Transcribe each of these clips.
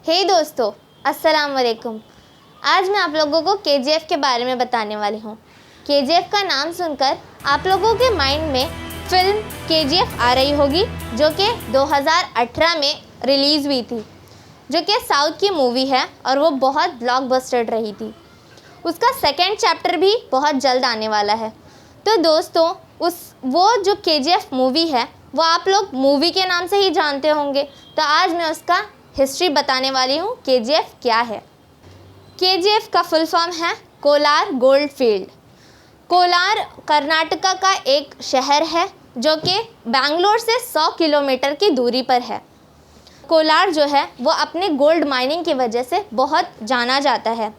हे दोस्तों, अस्सलाम वालेकुम। आज मैं आप लोगों को केजीएफ के बारे में बताने वाली हूँ। केजीएफ का नाम सुनकर आप लोगों के माइंड में फिल्म केजीएफ आ रही होगी, जो कि 2018 में रिलीज़ हुई थी, जो कि साउथ की मूवी है और वो बहुत ब्लॉकबस्टर रही थी। उसका सेकेंड चैप्टर भी बहुत जल्द आने वाला है। तो दोस्तों, वो जो केजीएफ मूवी है वो आप लोग मूवी के नाम से ही जानते होंगे। तो आज मैं उसका हिस्ट्री बताने वाली हूँ, केजीएफ क्या है। केजीएफ का फुल फॉर्म है कोलार गोल्ड फील्ड। कोलार कर्नाटका का एक शहर है जो कि बेंगलोर से 100 किलोमीटर की दूरी पर है। कोलार जो है वो अपने गोल्ड माइनिंग की वजह से बहुत जाना जाता है।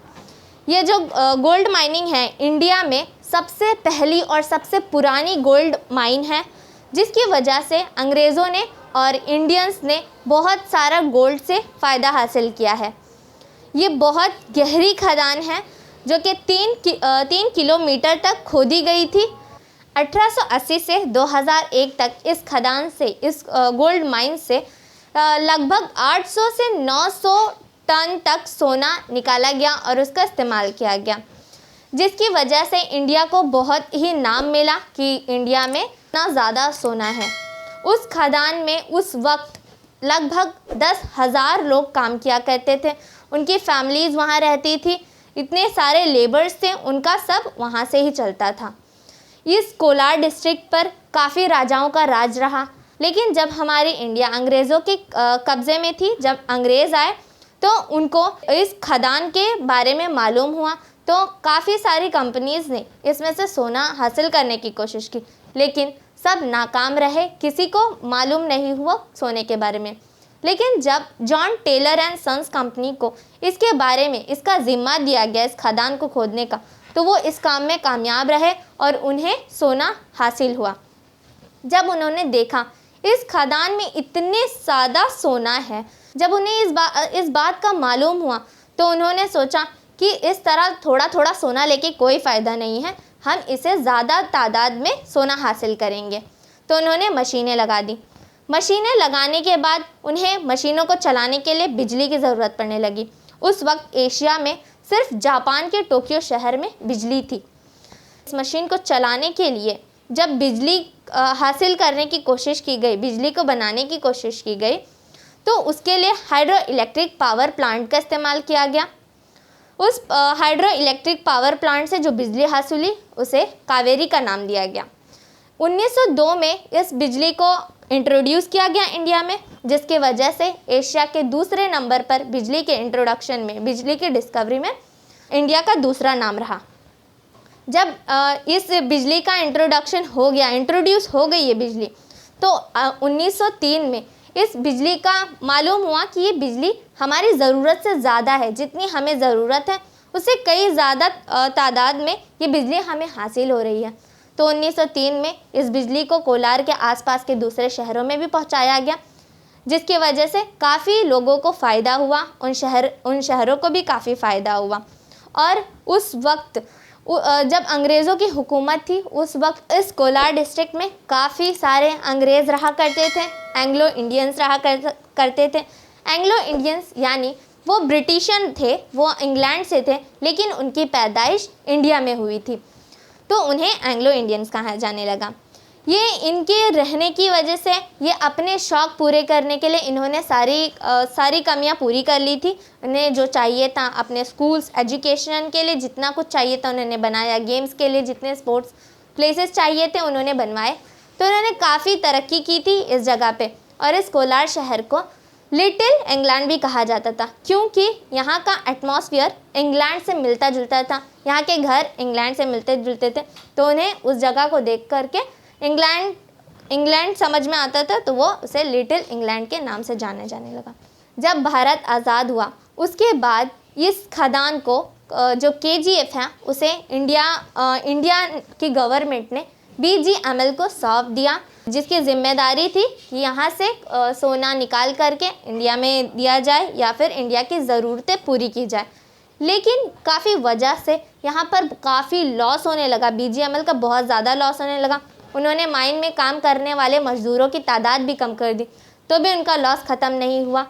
ये जो गोल्ड माइनिंग है, इंडिया में सबसे पहली और सबसे पुरानी गोल्ड माइन है, जिसकी वजह से अंग्रेज़ों ने और इंडियंस ने बहुत सारा गोल्ड से फ़ायदा हासिल किया है। ये बहुत गहरी खदान है जो कि 3 किलोमीटर तक खोदी गई थी। 1880 से 2001 तक इस खदान से, इस गोल्ड माइन से लगभग 800 से 900 टन तक सोना निकाला गया और उसका इस्तेमाल किया गया, जिसकी वजह से इंडिया को बहुत ही नाम मिला कि इंडिया में इतना ज़्यादा सोना है। उस खदान में उस वक्त लगभग 10,000 लोग काम किया करते थे। उनकी फैमिलीज़ वहाँ रहती थी। इतने सारे लेबर्स थे, उनका सब वहाँ से ही चलता था। इस कोलार डिस्ट्रिक्ट पर काफ़ी राजाओं का राज रहा, लेकिन जब हमारी इंडिया अंग्रेज़ों के कब्ज़े में थी, जब अंग्रेज़ आए तो उनको इस खदान के बारे में मालूम हुआ, तो काफ़ी सारी कंपनीज़ ने इसमें से सोना हासिल करने की कोशिश की, लेकिन सब नाकाम रहे। किसी को मालूम नहीं हुआ सोने के बारे में। लेकिन जब John Taylor and sons company को इसके बारे में, इसका ज़िम्मा दिया गया इस खदान को खोदने का, तो वो इस काम में कामयाब रहे और उन्हें सोना हासिल हुआ। जब उन्होंने देखा इस खदान में इतने ज़्यादा सोना है, जब उन्हें इस बात का मालूम हुआ, तो उन्होंने सोचा कि इस तरह थोड़ा थोड़ा सोना लेके कोई फ़ायदा नहीं है, हम इसे ज़्यादा तादाद में सोना हासिल करेंगे। तो उन्होंने मशीनें लगा दी। मशीनें लगाने के बाद उन्हें मशीनों को चलाने के लिए बिजली की ज़रूरत पड़ने लगी। उस वक्त एशिया में सिर्फ जापान के टोक्यो शहर में बिजली थी। इस मशीन को चलाने के लिए जब बिजली हासिल करने की कोशिश की गई, बिजली को बनाने की कोशिश की गई, तो उसके लिए हाइड्रो इलेक्ट्रिक पावर प्लांट का इस्तेमाल किया गया। उस हाइड्रो इलेक्ट्रिक पावर प्लांट से जो बिजली हासिल हुई, उसे कावेरी का नाम दिया गया। 1902 में इस बिजली को इंट्रोड्यूस किया गया इंडिया में, जिसकी वजह से एशिया के दूसरे नंबर पर बिजली के इंट्रोडक्शन में, बिजली की डिस्कवरी में इंडिया का दूसरा नाम रहा। जब इस बिजली का इंट्रोड्यूस हो गई ये बिजली, तो 1903 में इस बिजली का मालूम हुआ कि ये बिजली हमारी ज़रूरत से ज़्यादा है। जितनी हमें ज़रूरत है उससे कई ज़्यादा तादाद में ये बिजली हमें हासिल हो रही है। तो 1903 में इस बिजली को कोलार के आसपास के दूसरे शहरों में भी पहुंचाया गया, जिसकी वजह से काफ़ी लोगों को फ़ायदा हुआ, उन शहरों को भी काफ़ी फ़ायदा हुआ। और उस वक्त जब अंग्रेज़ों की हुकूमत थी, उस वक्त इस कोलार डिस्ट्रिक्ट में काफ़ी सारे अंग्रेज़ रहा करते थे, एंग्लो इंडियंस रहा करते थे। एंग्लो इंडियंस यानी वो ब्रिटिशन थे, वो इंग्लैंड से थे, लेकिन उनकी पैदाइश इंडिया में हुई थी, तो उन्हें एंग्लो इंडियंस कहा जाने लगा। ये इनके रहने की वजह से, ये अपने शौक़ पूरे करने के लिए इन्होंने सारी कमियां पूरी कर ली थी। उन्हें जो चाहिए था, अपने स्कूल्स, एजुकेशन के लिए जितना कुछ चाहिए था उन्होंने बनाया, गेम्स के लिए जितने स्पोर्ट्स प्लेसेस चाहिए थे उन्होंने बनवाए। तो उन्होंने काफ़ी तरक्की की थी इस जगह पे। और इस कोलार शहर को लिटिल इंग्लैंड भी कहा जाता था, क्योंकि यहाँ का एटमॉस्फेयर इंग्लैंड से मिलता जुलता था, यहाँ के घर इंग्लैंड से मिलते जुलते थे। तो उन्हें उस जगह को देख करके इंग्लैंड समझ में आता था, तो वो उसे लिटिल इंग्लैंड के नाम से जाने लगा। जब भारत आज़ाद हुआ, उसके बाद इस खदान को जो केजीएफ है, उसे इंडिया की गवर्नमेंट ने बीजीएमएल को सौंप दिया, जिसकी जिम्मेदारी थी कि यहाँ से सोना निकाल करके इंडिया में दिया जाए या फिर इंडिया की ज़रूरतें पूरी की जाए। लेकिन काफ़ी वजह से यहाँ पर काफ़ी लॉस होने लगा, बीजीएमएल का बहुत ज़्यादा लॉस होने लगा। उन्होंने माइन में काम करने वाले मज़दूरों की तादाद भी कम कर दी, तो भी उनका लॉस ख़त्म नहीं हुआ।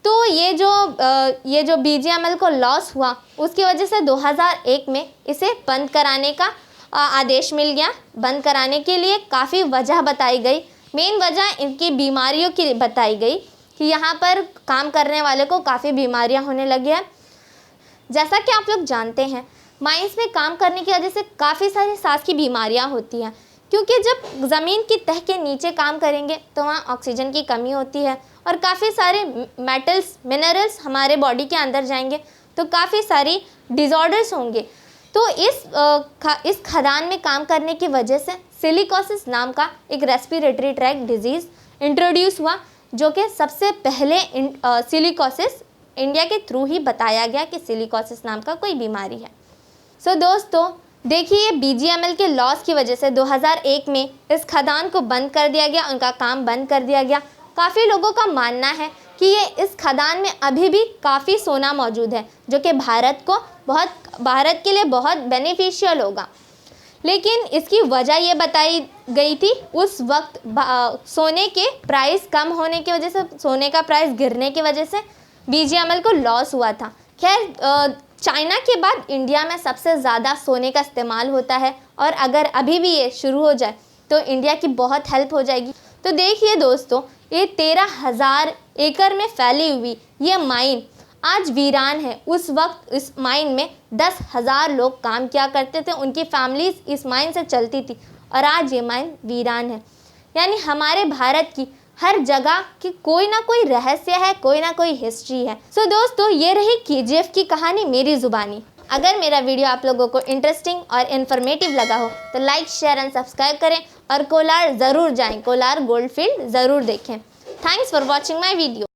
तो ये जो BGML को लॉस हुआ उसकी वजह से 2001 में इसे बंद कराने का आदेश मिल गया। बंद कराने के लिए काफ़ी वजह बताई गई। मेन वजह इनकी बीमारियों की बताई गई कि यहाँ पर काम करने वाले को काफ़ी बीमारियाँ होने लगी हैं। जैसा कि आप लोग जानते हैं, माइंस में काम करने की वजह से काफ़ी सारी सांस की बीमारियाँ होती हैं, क्योंकि जब ज़मीन की तह के नीचे काम करेंगे तो वहाँ ऑक्सीजन की कमी होती है और काफ़ी सारे मेटल्स मिनरल्स हमारे बॉडी के अंदर जाएंगे तो काफ़ी सारी डिज़ॉर्डर्स होंगे। तो इस खदान में काम करने की वजह से सिलिकोसिस नाम का एक रेस्पिरेटरी ट्रैक डिजीज़ इंट्रोड्यूस हुआ, जो कि सबसे पहले सिलिकोसिस इंडिया के थ्रू ही बताया गया कि सिलिकोसिस नाम का कोई बीमारी है। सो दोस्तों देखिए, BGML के लॉस की वजह से 2001 में इस खदान को बंद कर दिया गया, उनका काम बंद कर दिया गया। काफ़ी लोगों का मानना है कि ये इस खदान में अभी भी काफ़ी सोना मौजूद है, जो कि भारत के लिए बहुत बेनिफिशियल होगा। लेकिन इसकी वजह ये बताई गई थी, उस वक्त सोने के प्राइस कम होने की वजह से, सोने का प्राइस गिरने की वजह से BGML को लॉस हुआ था। खैर, चाइना के बाद इंडिया में सबसे ज़्यादा सोने का इस्तेमाल होता है और अगर अभी भी ये शुरू हो जाए तो इंडिया की बहुत हेल्प हो जाएगी। तो देखिए दोस्तों, ये 13,000 एकड़ में फैली हुई ये माइन आज वीरान है। उस वक्त इस माइन में 10,000 लोग काम किया करते थे, उनकी फैमिलीज इस माइन से चलती थी और आज ये माइन वीरान है। यानी हमारे भारत की हर जगह की कोई ना कोई रहस्य है, कोई ना कोई हिस्ट्री है। सो दोस्तों, ये रही KGF की कहानी मेरी ज़ुबानी। अगर मेरा वीडियो आप लोगों को इंटरेस्टिंग और इन्फॉर्मेटिव लगा हो तो लाइक, शेयर एंड सब्सक्राइब करें और कोलार ज़रूर जाएं, कोलार गोल्ड फील्ड ज़रूर देखें। Thanks for watching my video.